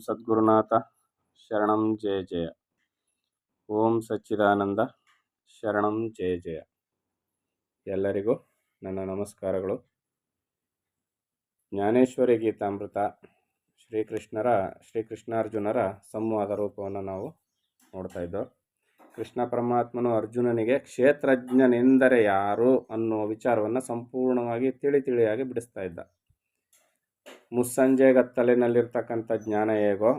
ಸದ್ಗುರುನಾಥ ಶರಣಂ ಜಯ ಜಯ. ಓಂ ಸಚ್ಚಿದಾನಂದ ಶರಣಂ ಜಯ ಜಯ. ಎಲ್ಲರಿಗೂ ನನ್ನ ನಮಸ್ಕಾರಗಳು. ಜ್ಞಾನೇಶ್ವರಿ ಗೀತಾಮೃತ ಶ್ರೀಕೃಷ್ಣಾರ್ಜುನರ ಸಂವಾದ ರೂಪವನ್ನು ನಾವು ನೋಡ್ತಾ ಇದ್ದೋ. ಕೃಷ್ಣ ಪರಮಾತ್ಮನು ಅರ್ಜುನನಿಗೆ ಕ್ಷೇತ್ರಜ್ಞನೆಂದರೆ ಯಾರು ಅನ್ನುವ ವಿಚಾರವನ್ನು ಸಂಪೂರ್ಣವಾಗಿ ತಿಳಿಯಾಗಿ ಬಿಡಿಸ್ತಾ ಇದ್ದ. ಮುಸ್ಸಂಜೆಗತ್ತಲಿನಲ್ಲಿರ್ತಕ್ಕಂಥ ಜ್ಞಾನ ಹೇಗೋ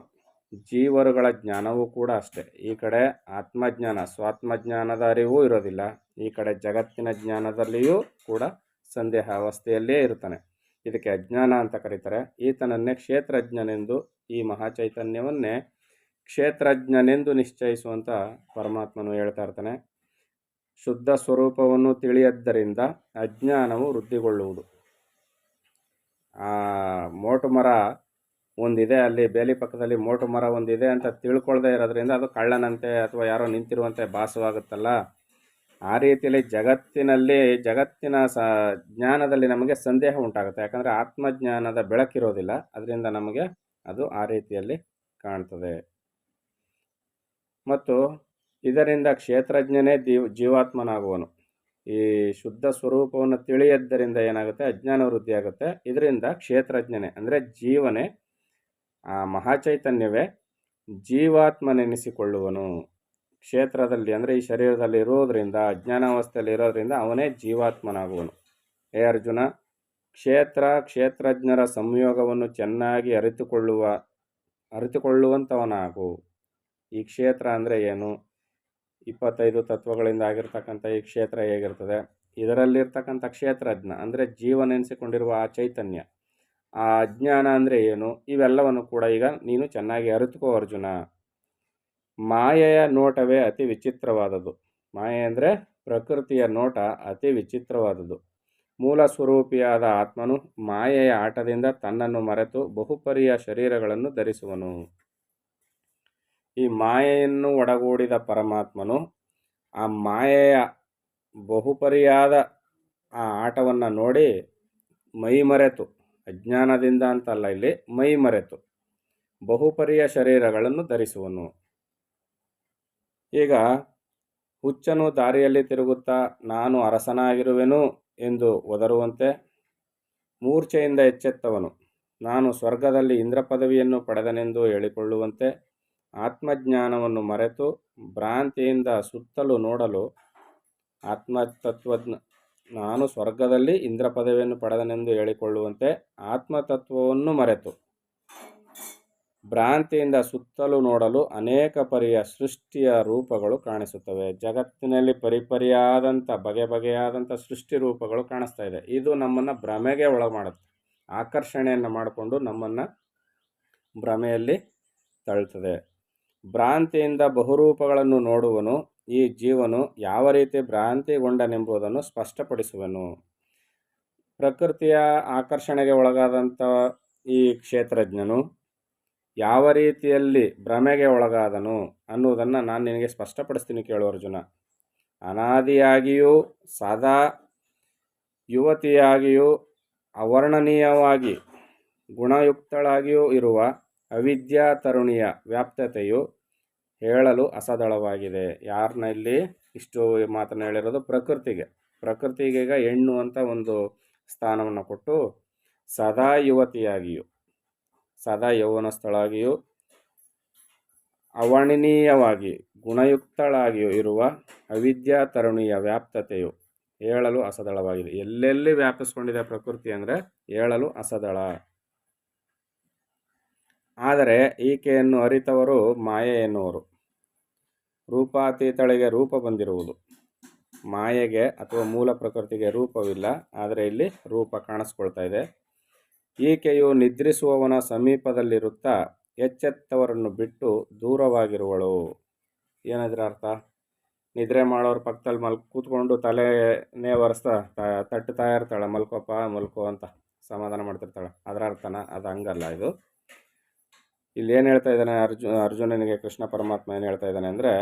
ಜೀವರುಗಳ ಜ್ಞಾನವೂ ಕೂಡ ಅಷ್ಟೇ. ಈ ಕಡೆ ಆತ್ಮಜ್ಞಾನ ಸ್ವಾತ್ಮಜ್ಞಾನದ ಅರಿವೂ ಇರೋದಿಲ್ಲ, ಈ ಕಡೆ ಜಗತ್ತಿನ ಜ್ಞಾನದಲ್ಲಿಯೂ ಕೂಡ ಸಂದೇಹ ಅವಸ್ಥೆಯಲ್ಲೇ ಇರ್ತಾನೆ. ಇದಕ್ಕೆ ಅಜ್ಞಾನ ಅಂತ ಕರೀತಾರೆ. ಈತನನ್ನೇ ಕ್ಷೇತ್ರಜ್ಞನೆಂದು, ಈ ಮಹಾಚೈತನ್ಯವನ್ನೇ ಕ್ಷೇತ್ರಜ್ಞನೆಂದು ನಿಶ್ಚಯಿಸುವಂಥ ಪರಮಾತ್ಮನು ಹೇಳ್ತಾ ಇರ್ತಾನೆ. ಶುದ್ಧ ಸ್ವರೂಪವನ್ನು ತಿಳಿಯದ್ದರಿಂದ ಅಜ್ಞಾನವು ವೃದ್ಧಿಗೊಳ್ಳುವುದು. ಮೋಟು ಮರ ಒಂದಿದೆ, ಅಲ್ಲಿ ಬೇಲಿ ಪಕ್ಕದಲ್ಲಿ ಮೋಟು ಮರ ಒಂದಿದೆ ಅಂತ ತಿಳ್ಕೊಳ್ದೇ ಇರೋದ್ರಿಂದ ಅದು ಕಳ್ಳನಂತೆ ಅಥವಾ ಯಾರೋ ನಿಂತಿರುವಂತೆ ಭಾಸವಾಗುತ್ತಲ್ಲ. ಆ ರೀತಿಯಲ್ಲಿ ಜಗತ್ತಿನ ಜ್ಞಾನದಲ್ಲಿ ನಮಗೆ ಸಂದೇಹ ಉಂಟಾಗುತ್ತೆ. ಯಾಕಂದರೆ ಆತ್ಮಜ್ಞಾನದ ಬೆಳಕಿರೋದಿಲ್ಲ, ಅದರಿಂದ ನಮಗೆ ಅದು ಆ ರೀತಿಯಲ್ಲಿ ಕಾಣ್ತದೆ. ಮತ್ತು ಇದರಿಂದ ಕ್ಷೇತ್ರಜ್ಞನೇ ಜೀವಾತ್ಮನಾಗುವನು. ಈ ಶುದ್ಧ ಸ್ವರೂಪವನ್ನು ತಿಳಿಯದ್ದರಿಂದ ಏನಾಗುತ್ತೆ, ಅಜ್ಞಾನ ವೃದ್ಧಿಯಾಗುತ್ತೆ. ಇದರಿಂದ ಕ್ಷೇತ್ರಜ್ಞನೇ ಅಂದರೆ ಜೀವನೇ, ಆ ಮಹಾಚೈತನ್ಯವೇ ಜೀವಾತ್ಮನೆನಿಸಿಕೊಳ್ಳುವನು. ಕ್ಷೇತ್ರದಲ್ಲಿ ಅಂದರೆ ಈ ಶರೀರದಲ್ಲಿ ಇರೋದರಿಂದ, ಅಜ್ಞಾನಾವಸ್ಥೆಯಲ್ಲಿ ಇರೋದರಿಂದ ಅವನೇ ಜೀವಾತ್ಮನಾಗುವನು. ಹೇ ಅರ್ಜುನ, ಕ್ಷೇತ್ರಜ್ಞರ ಸಂಯೋಗವನ್ನು ಚೆನ್ನಾಗಿ ಅರಿತುಕೊಳ್ಳುವಂಥವನಾಗು. ಈ ಕ್ಷೇತ್ರ ಅಂದರೆ ಏನು? 25 ತತ್ವಗಳಿಂದ ಆಗಿರ್ತಕ್ಕಂಥ ಈ ಕ್ಷೇತ್ರ ಹೇಗಿರ್ತದೆ, ಇದರಲ್ಲಿರ್ತಕ್ಕಂಥ ಕ್ಷೇತ್ರಜ್ಞ ಅಂದರೆ ಜೀವನೆನಿಸಿಕೊಂಡಿರುವ ಆ ಚೈತನ್ಯ, ಆ ಅಜ್ಞಾನ ಅಂದರೆ ಏನು, ಇವೆಲ್ಲವನ್ನು ಕೂಡ ಈಗ ನೀನು ಚೆನ್ನಾಗಿ ಅರಿತುಕೋ ಅರ್ಜುನ. ಮಾಯೆಯ ನೋಟವೇ ಅತಿ ವಿಚಿತ್ರವಾದದ್ದು. ಮಾಯೆ ಅಂದರೆ ಪ್ರಕೃತಿಯ ನೋಟ ಅತಿ ವಿಚಿತ್ರವಾದದ್ದು. ಮೂಲ ಸ್ವರೂಪಿಯಾದ ಆತ್ಮನು ಮಾಯೆಯ ಆಟದಿಂದ ತನ್ನನ್ನು ಮರೆತು ಬಹುಪರಿಯ ಶರೀರಗಳನ್ನು ಧರಿಸುವನು. ಈ ಮಾಯೆಯನ್ನು ಒಡಗೂಡಿದ ಪರಮಾತ್ಮನು ಆ ಮಾಯೆಯ ಬಹುಪರಿಯಾದ ಆ ಆಟವನ್ನು ನೋಡಿ ಮೈಮರೆತು, ಅಜ್ಞಾನದಿಂದ ಅಂತಲ್ಲ, ಇಲ್ಲಿ ಮೈಮರೆತು ಬಹುಪರಿಯ ಶರೀರಗಳನ್ನು ಧರಿಸುವನು. ಈಗ ಹುಚ್ಚನು ದಾರಿಯಲ್ಲಿ ತಿರುಗುತ್ತಾ ನಾನು ಅರಸನಾಗಿರುವೆನು ಎಂದು ಒದರುವಂತೆ, ಮೂರ್ಛೆಯಿಂದ ಎಚ್ಚೆತ್ತವನು ನಾನು ಸ್ವರ್ಗದಲ್ಲಿ ಇಂದ್ರ ಪದವಿಯನ್ನು ಪಡೆದನೆಂದು ಹೇಳಿಕೊಳ್ಳುವಂತೆ, ಆತ್ಮಜ್ಞಾನವನ್ನು ಮರೆತು ಭ್ರಾಂತಿಯಿಂದ ಸುತ್ತಲೂ ನೋಡಲು ಆತ್ಮತತ್ವಜ್ಞ ನಾನು ಸ್ವರ್ಗದಲ್ಲಿ ಇಂದ್ರ ಪದವಿಯನ್ನು ಪಡೆದನೆಂದು ಹೇಳಿಕೊಳ್ಳುವಂತೆ ಆತ್ಮತತ್ವವನ್ನು ಮರೆತು ಭ್ರಾಂತಿಯಿಂದ ಸುತ್ತಲೂ ನೋಡಲು ಅನೇಕ ಪರಿಯ ಸೃಷ್ಟಿಯ ರೂಪಗಳು ಕಾಣಿಸುತ್ತವೆ. ಜಗತ್ತಿನಲ್ಲಿ ಪರಿಪರಿಯಾದಂಥ ಬಗೆಯಾದಂಥ ಸೃಷ್ಟಿ ರೂಪಗಳು ಕಾಣಿಸ್ತಾ ಇದೆ. ಇದು ನಮ್ಮನ್ನು ಭ್ರಮೆಗೆ ಒಳಗೆ ಮಾಡುತ್ತೆ. ಆಕರ್ಷಣೆಯನ್ನು ಮಾಡಿಕೊಂಡು ನಮ್ಮನ್ನು ಭ್ರಮೆಯಲ್ಲಿ ತಳ್ಳುತ್ತದೆ. ಭ್ರಾಂತಿಯಿಂದ ಬಹುರೂಪಗಳನ್ನು ನೋಡುವನು. ಈ ಜೀವನು ಯಾವ ರೀತಿ ಭ್ರಾಂತಿಗೊಂಡನೆಂಬುದನ್ನು ಸ್ಪಷ್ಟಪಡಿಸುವನು. ಪ್ರಕೃತಿಯ ಆಕರ್ಷಣೆಗೆ ಒಳಗಾದಂಥ ಈ ಕ್ಷೇತ್ರಜ್ಞನು ಯಾವ ರೀತಿಯಲ್ಲಿ ಭ್ರಮೆಗೆ ಒಳಗಾದನು ಅನ್ನುವುದನ್ನು ನಾನು ನಿನಗೆ ಸ್ಪಷ್ಟಪಡಿಸ್ತೀನಿ, ಕೇಳು ಅರ್ಜುನ. ಅನಾದಿಯಾಗಿಯೂ ಸದಾ ಯುವತಿಯಾಗಿಯೂ ಅವರ್ಣನೀಯವಾಗಿ ಗುಣಯುಕ್ತಳಾಗಿಯೂ ಇರುವ ಅವಿದ್ಯಾ ತರುಣಿಯ ವ್ಯಾಪ್ತತೆಯು ಹೇಳಲು ಅಸದಳವಾಗಿದೆ. ಯಾರನ್ನ ಇಲ್ಲಿ ಇಷ್ಟು ಮಾತನ್ನು ಹೇಳಿರೋದು? ಪ್ರಕೃತಿಗೆ ಈಗ ಹೆಣ್ಣು ಅಂತ ಒಂದು ಸ್ಥಾನವನ್ನು ಕೊಟ್ಟು ಸದಾ ಯುವತಿಯಾಗಿಯೂ ಸದಾ ಯೌವನಸ್ಥಳಾಗಿಯೂ ಅವರ್ಣನೀಯವಾಗಿ ಗುಣಯುಕ್ತಳಾಗಿಯೂ ಇರುವ ಅವಿದ್ಯಾ ತರುಣಿಯ ವ್ಯಾಪ್ತತೆಯು ಹೇಳಲು ಅಸದಳವಾಗಿದೆ. ಎಲ್ಲೆಲ್ಲಿ ವ್ಯಾಪಿಸ್ಕೊಂಡಿದೆ ಪ್ರಕೃತಿ ಅಂದರೆ ಹೇಳಲು ಅಸದಳ. ಆದರೆ ಈಕೆಯನ್ನು ಅರಿತವರು ಮಾಯೆ ಎನ್ನುವರು. ರೂಪಾತೀತಳಿಗೆ ರೂಪ ಬಂದಿರುವುದು. ಮಾಯೆಗೆ ಅಥವಾ ಮೂಲ ಪ್ರಕೃತಿಗೆ ರೂಪವಿಲ್ಲ, ಆದರೆ ಇಲ್ಲಿ ರೂಪ ಕಾಣಿಸ್ಕೊಳ್ತಾ ಇದೆ. ಈಕೆಯು ನಿದ್ರಿಸುವವನ ಸಮೀಪದಲ್ಲಿರುತ್ತಾ ಎಚ್ಚೆತ್ತವರನ್ನು ಬಿಟ್ಟು ದೂರವಾಗಿರುವಳು. ಏನಾದ್ರೆ ಅರ್ಥ? ನಿದ್ರೆ ಮಾಡೋರ ಪಕ್ಕದಲ್ಲಿ ಕೂತ್ಕೊಂಡು ತಲೆನೇ ಒರೆಸ್ತಾ ತಟ್ಟುತ್ತಾ ಇರ್ತಾಳೆ, ಮಲ್ಕೋ ಅಂತ ಸಮಾಧಾನ ಮಾಡ್ತಿರ್ತಾಳೆ. ಅದರ ಅರ್ಥನ? ಅದು ಹಂಗಲ್ಲ. ಇದು ಇಲ್ಲಿ ಏನು ಹೇಳ್ತಾ ಇದ್ದಾನೆ ಅರ್ಜುನನಿಗೆ ಕೃಷ್ಣ ಪರಮಾತ್ಮ ಏನು ಹೇಳ್ತಾ ಇದ್ದಾನೆ ಅಂದರೆ,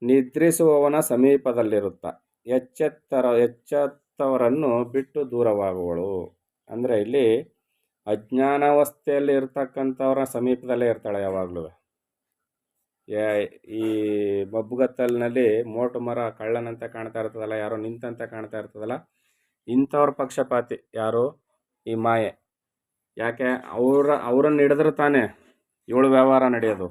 ನಿದ್ರಿಸುವವನ ಸಮೀಪದಲ್ಲಿರುತ್ತಾ ಎಚ್ಚೆತ್ತವರನ್ನು ಬಿಟ್ಟು ದೂರವಾಗುವಳು. ಅಂದರೆ ಇಲ್ಲಿ ಅಜ್ಞಾನಾವಸ್ಥೆಯಲ್ಲಿ ಇರ್ತಕ್ಕಂಥವ್ರ ಸಮೀಪದಲ್ಲೇ ಇರ್ತಾಳೆ ಯಾವಾಗಲೂ. ಈ ಮಬ್ಬುಗತ್ತಲಿನಲ್ಲಿ ಮೋಟು ಮರ ಕಳ್ಳನಂತೆ ಕಾಣ್ತಾ ಇರ್ತದಲ್ಲ, ಯಾರೋ ನಿಂತಂತೆ ಕಾಣ್ತಾ ಇರ್ತದಲ್ಲ, ಇಂಥವ್ರ ಪಕ್ಷಪಾತಿ ಯಾರು? ಈ ಮಾಯೆ. ಯಾಕೆ? ಅವರನ್ನು ಹಿಡಿದ್ರೆ ತಾನೇ ಇವಳು ವ್ಯವಹಾರ ನಡೆಯೋದು.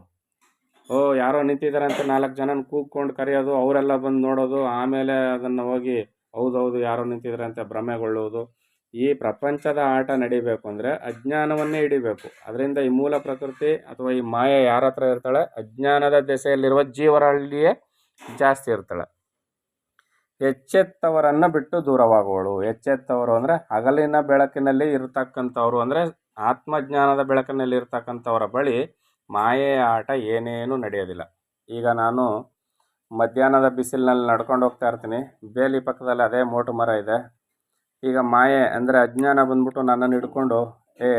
ಯಾರೋ ನಿಂತಿದ್ದಾರೆ ಅಂತ 4 ಜನನ ಕೂಗ್ಕೊಂಡು ಕರೆಯೋದು, ಅವರೆಲ್ಲ ಬಂದು ನೋಡೋದು, ಆಮೇಲೆ ಅದನ್ನು ಹೋಗಿ ಹೌದೌದು ಯಾರೋ ನಿಂತಿದ್ದಾರೆ ಅಂತ ಭ್ರಮೆಗೊಳ್ಳುವುದು. ಈ ಪ್ರಪಂಚದ ಆಟ ನಡಿಬೇಕು ಅಂದರೆ ಅಜ್ಞಾನವನ್ನೇ ಹಿಡಿಬೇಕು. ಅದರಿಂದ ಈ ಮೂಲ ಪ್ರಕೃತಿ ಅಥವಾ ಈ ಮಾಯೆ ಯಾರ ಹತ್ರ ಇರ್ತಾಳೆ? ಅಜ್ಞಾನದ ದೆಸೆಯಲ್ಲಿರುವ ಜೀವರಲ್ಲಿಯೇ ಜಾಸ್ತಿ ಇರ್ತಾಳೆ. ಎಚ್ಚೆತ್ತವರನ್ನು ಬಿಟ್ಟು ದೂರವಾಗುವಳು. ಎಚ್ಚೆತ್ತವರು ಅಂದರೆ ಹಗಲಿನ ಬೆಳಕಿನಲ್ಲಿ ಇರತಕ್ಕಂಥವ್ರು, ಅಂದರೆ ಆತ್ಮಜ್ಞಾನದ ಬೆಳಕಿನಲ್ಲಿ ಇರ್ತಕ್ಕಂಥವರ ಬಳಿ ಮಾಯೆಯ ಆಟ ಏನೇನೂ ನಡೆಯೋದಿಲ್ಲ. ಈಗ ನಾನು ಮಧ್ಯಾಹ್ನದ ಬಿಸಿಲಿನಲ್ಲಿ ನಡ್ಕೊಂಡು ಹೋಗ್ತಾ ಇರ್ತೀನಿ, ಬೇಲಿ ಪಕ್ಕದಲ್ಲಿ ಅದೇ ಮೋಟು ಮರ ಇದೆ. ಈಗ ಮಾಯೆ ಅಂದರೆ ಅಜ್ಞಾನ ಬಂದ್ಬಿಟ್ಟು ನನ್ನನ್ನು ಹಿಡ್ಕೊಂಡು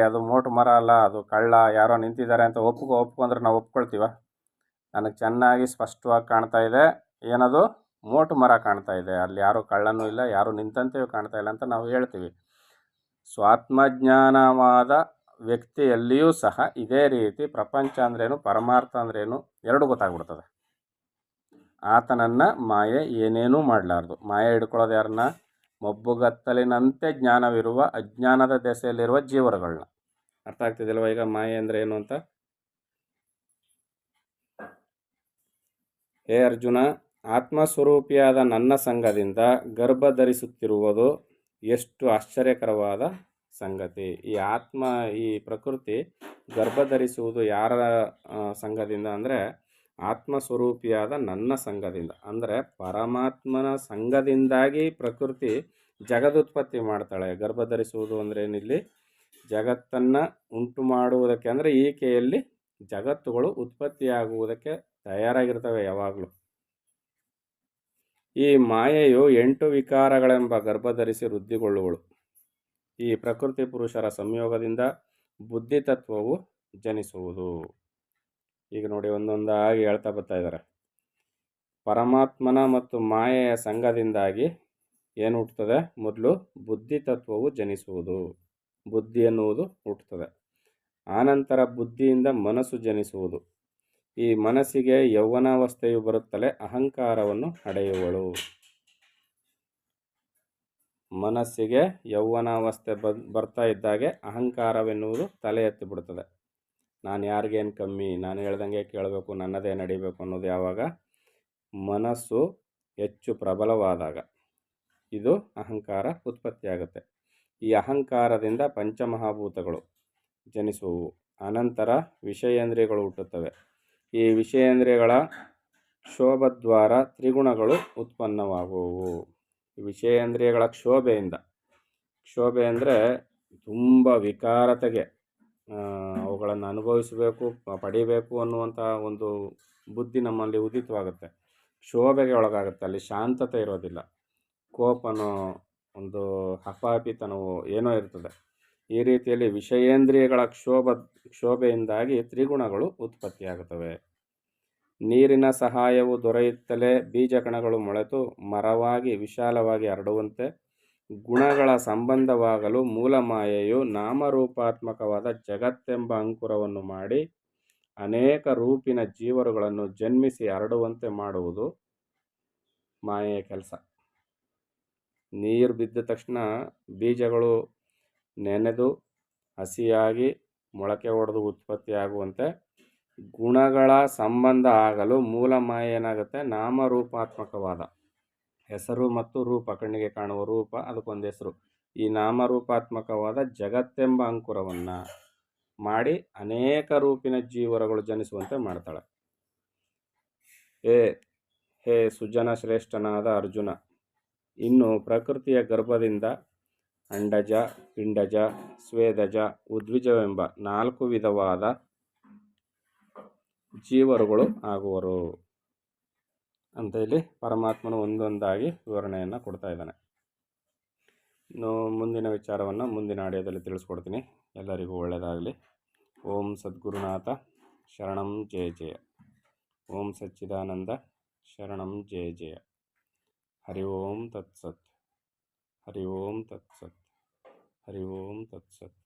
ಅದು ಮೋಟು ಮರ ಅಲ್ಲ, ಅದು ಕಳ್ಳ, ಯಾರೋ ನಿಂತಿದ್ದಾರೆ ಅಂತ ಒಪ್ಕೊಂಡ್ರೆ ನಾವು ಒಪ್ಕೊಳ್ತೀವ? ನನಗೆ ಚೆನ್ನಾಗಿ ಸ್ಪಷ್ಟವಾಗಿ ಕಾಣ್ತಾ ಇದೆ, ಏನದು ಮೋಟು ಮರ ಕಾಣ್ತಾ ಇದೆ, ಅಲ್ಲಿ ಯಾರೂ ಕಳ್ಳನೂ ಇಲ್ಲ, ಯಾರೂ ನಿಂತಂತೆಯೂ ಕಾಣ್ತಾ ಇಲ್ಲ ಅಂತ ನಾವು ಹೇಳ್ತೀವಿ. ಸ್ವಾತ್ಮಜ್ಞಾನವಾದ ವ್ಯಕ್ತಿಯಲ್ಲಿಯೂ ಸಹ ಇದೇ ರೀತಿ ಪ್ರಪಂಚ ಅಂದ್ರೇನು, ಪರಮಾರ್ಥ ಅಂದ್ರೇನು ಎರಡೂ ಗೊತ್ತಾಗ್ಬಿಡ್ತದೆ. ಆತನನ್ನು ಮಾಯೆ ಏನೇನೂ ಮಾಡಲಾರ್ದು. ಮಾಯೆ ಹಿಡ್ಕೊಳ್ಳೋದು ಯಾರನ್ನ? ಮಬ್ಬುಗತ್ತಲಿನಂತೆ ಜ್ಞಾನವಿರುವ ಅಜ್ಞಾನದ ದೆಸೆಯಲ್ಲಿರುವ ಜೀವರುಗಳನ್ನ. ಅರ್ಥ ಆಗ್ತಿದೆಯಲ್ವ ಈಗ ಮಾಯೆ ಅಂದರೆ ಏನು ಅಂತ? ಹೇ ಅರ್ಜುನ, ಆತ್ಮಸ್ವರೂಪಿಯಾದ ನನ್ನ ಸಂಘದಿಂದ ಗರ್ಭ ಧರಿಸುತ್ತಿರುವುದು ಎಷ್ಟು ಆಶ್ಚರ್ಯಕರವಾದ ಸಂಗತಿ. ಈ ಪ್ರಕೃತಿ ಗರ್ಭ ಧರಿಸುವುದು ಯಾರ ಸಂಘದಿಂದ ಅಂದರೆ ಆತ್ಮಸ್ವರೂಪಿಯಾದ ನನ್ನ ಸಂಘದಿಂದ. ಅಂದರೆ ಪರಮಾತ್ಮನ ಸಂಘದಿಂದಾಗಿ ಪ್ರಕೃತಿ ಜಗದುತ್ಪತ್ತಿ ಮಾಡ್ತಾಳೆ. ಗರ್ಭ ಧರಿಸುವುದು ಅಂದರೆ ಏನಿಲ್ಲಿ? ಜಗತ್ತನ್ನು ಉಂಟು ಮಾಡುವುದಕ್ಕೆ, ಅಂದರೆ ಈಕೆಯಲ್ಲಿ ಜಗತ್ತುಗಳು ಉತ್ಪತ್ತಿಯಾಗುವುದಕ್ಕೆ ತಯಾರಾಗಿರ್ತವೆ ಯಾವಾಗಲೂ. ಈ ಮಾಯೆಯು 8 ವಿಕಾರಗಳೆಂಬ ಗರ್ಭಧರಿಸಿ ವೃದ್ಧಿಗೊಳ್ಳುವಳು. ಈ ಪ್ರಕೃತಿ ಪುರುಷರ ಸಂಯೋಗದಿಂದ ಬುದ್ಧಿತತ್ವವು ಜನಿಸುವುದು. ಈಗ ನೋಡಿ, ಒಂದೊಂದಾಗಿ ಹೇಳ್ತಾ ಬರ್ತಾ ಇದ್ದಾರೆ. ಪರಮಾತ್ಮನ ಮತ್ತು ಮಾಯೆಯ ಸಂಘದಿಂದಾಗಿ ಏನು ಹುಟ್ಟುತ್ತದೆ? ಮೊದಲು ಬುದ್ಧಿತತ್ವವು ಜನಿಸುವುದು, ಬುದ್ಧಿ ಎನ್ನುವುದು ಹುಟ್ಟುತ್ತದೆ. ಆನಂತರ ಬುದ್ಧಿಯಿಂದ ಮನಸ್ಸು ಜನಿಸುವುದು. ಈ ಮನಸ್ಸಿಗೆ ಯೌವನಾವಸ್ಥೆಯು ಬರುತ್ತಲೇ ಅಹಂಕಾರವನ್ನು ಅಡೆಯುವಳು. ಮನಸ್ಸಿಗೆ ಯೌವನಾವಸ್ಥೆ ಬರ್ತಾ ಇದ್ದಾಗೆ ಅಹಂಕಾರವೆನ್ನುವುದು ತಲೆ ಎತ್ತಿ ಬಿಡುತ್ತದೆ. ನಾನು ಯಾರಿಗೇನು ಕಮ್ಮಿ, ನಾನು ಹೇಳ್ದಂಗೆ ಕೇಳಬೇಕು, ನನ್ನದೇ ನಡಿಬೇಕು ಅನ್ನೋದು ಯಾವಾಗ? ಮನಸ್ಸು ಹೆಚ್ಚು ಪ್ರಬಲವಾದಾಗ ಇದು ಅಹಂಕಾರ ಉತ್ಪತ್ತಿಯಾಗುತ್ತೆ. ಈ ಅಹಂಕಾರದಿಂದ ಪಂಚಮಹಾಭೂತಗಳು ಜನಿಸುವು. ಅನಂತರ ವಿಷಯೇಂದ್ರಿಯಗಳು ಹುಟ್ಟುತ್ತವೆ. ಈ ವಿಷಯೇಂದ್ರಿಯಗಳ ಕ್ಷೋಭದ್ವಾರ ತ್ರಿಗುಣಗಳು ಉತ್ಪನ್ನವಾಗುವು. ವಿಷಯೇಂದ್ರಿಯಗಳ ಕ್ಷೋಭೆ ಅಂದರೆ ತುಂಬ ವಿಕಾರತೆಗೆ ಅವುಗಳನ್ನು ಅನುಭವಿಸಬೇಕು, ಪಡಿಬೇಕು ಅನ್ನುವಂಥ ಒಂದು ಬುದ್ಧಿ ನಮ್ಮಲ್ಲಿ ಉದಿತವಾಗುತ್ತೆ. ಕ್ಷೋಭೆಗೆ ಒಳಗಾಗುತ್ತೆ. ಅಲ್ಲಿ ಶಾಂತತೆ ಇರೋದಿಲ್ಲ. ಕೋಪನೋ ಒಂದು ಹಪಾಪಿತನವೋ ಏನೋ ಇರ್ತದೆ. ಈ ರೀತಿಯಲ್ಲಿ ವಿಷಯೇಂದ್ರಿಯಗಳ ಕ್ಷೋಭೆಯಿಂದಾಗಿ ತ್ರಿಗುಣಗಳು ಉತ್ಪತ್ತಿಯಾಗುತ್ತವೆ. ನೀರಿನ ಸಹಾಯವು ದೊರೆಯುತ್ತಲೇ ಬೀಜಕಣಗಳು ಮೊಳೆತು ಮರವಾಗಿ ವಿಶಾಲವಾಗಿ ಹರಡುವಂತೆ ಗುಣಗಳ ಸಂಬಂಧವಾಗಲು ಮೂಲಮಾಯೆಯು ನಾಮರೂಪಾತ್ಮಕವಾದ ಜಗತ್ತೆಂಬ ಅಂಕುರವನ್ನು ಮಾಡಿ ಅನೇಕ ರೂಪಿನ ಜೀವರುಗಳನ್ನು ಜನ್ಮಿಸಿ ಹರಡುವಂತೆ ಮಾಡುವುದು ಮಾಯೆಯ ಕೆಲಸ. ನೀರು ಬಿದ್ದ ತಕ್ಷಣ ಬೀಜಗಳು ನೆನೆದು ಹಸಿಯಾಗಿ ಮೊಳಕೆ ಹೊಡೆದು ಉತ್ಪತ್ತಿಯಾಗುವಂತೆ ಗುಣಗಳ ಸಂಬಂಧ ಆಗಲು ಮೂಲ ಮಾಯೆ ಏನಾಗುತ್ತೆ? ನಾಮರೂಪಾತ್ಮಕವಾದ ಹೆಸರು ಮತ್ತು ರೂಪ, ಕಣ್ಣಿಗೆ ಕಾಣುವ ರೂಪ, ಅದಕ್ಕೊಂದು ಹೆಸರು. ಈ ನಾಮರೂಪಾತ್ಮಕವಾದ ಜಗತ್ತೆಂಬ ಅಂಕುರವನ್ನು ಮಾಡಿ ಅನೇಕ ರೂಪಿನ ಜೀವರಗಳು ಜನಿಸುವಂತೆ ಮಾಡ್ತಾಳೆ. ಹೇ ಸುಜನ ಶ್ರೇಷ್ಠನಾದ ಅರ್ಜುನ, ಇನ್ನು ಪ್ರಕೃತಿಯ ಗರ್ಭದಿಂದ ಅಂಡಜ, ಪಿಂಡಜ, ಸ್ವೇದಜ, ಉದ್ವಿಜವೆಂಬ 4 ವಿಧವಾದ ಜೀವರುಗಳು ಆಗುವರು ಅಂತ ಇಲ್ಲಿ ಪರಮಾತ್ಮನು ಒಂದೊಂದಾಗಿ ವಿವರಣೆಯನ್ನು ಕೊಡ್ತಾ ಇದ್ದಾನೆ. ಇನ್ನು ಮುಂದಿನ ವಿಚಾರವನ್ನು ಮುಂದಿನ ಆಡಿಯೋದಲ್ಲಿ ತಿಳಿಸ್ಕೊಡ್ತೀನಿ. ಎಲ್ಲರಿಗೂ ಒಳ್ಳೆಯದಾಗಲಿ. ಓಂ ಸದ್ಗುರುನಾಥ ಶರಣಂ ಜಯ ಜಯ. ಓಂ ಸಚ್ಚಿದಾನಂದ ಶರಣಂ ಜಯ ಜಯ. ಹರಿ ಓಂ ತತ್ಸತ್. ಹರಿ ಓಂ ತತ್ಸತ್. ಹರಿ ಓಂ ತತ್ಸತ್.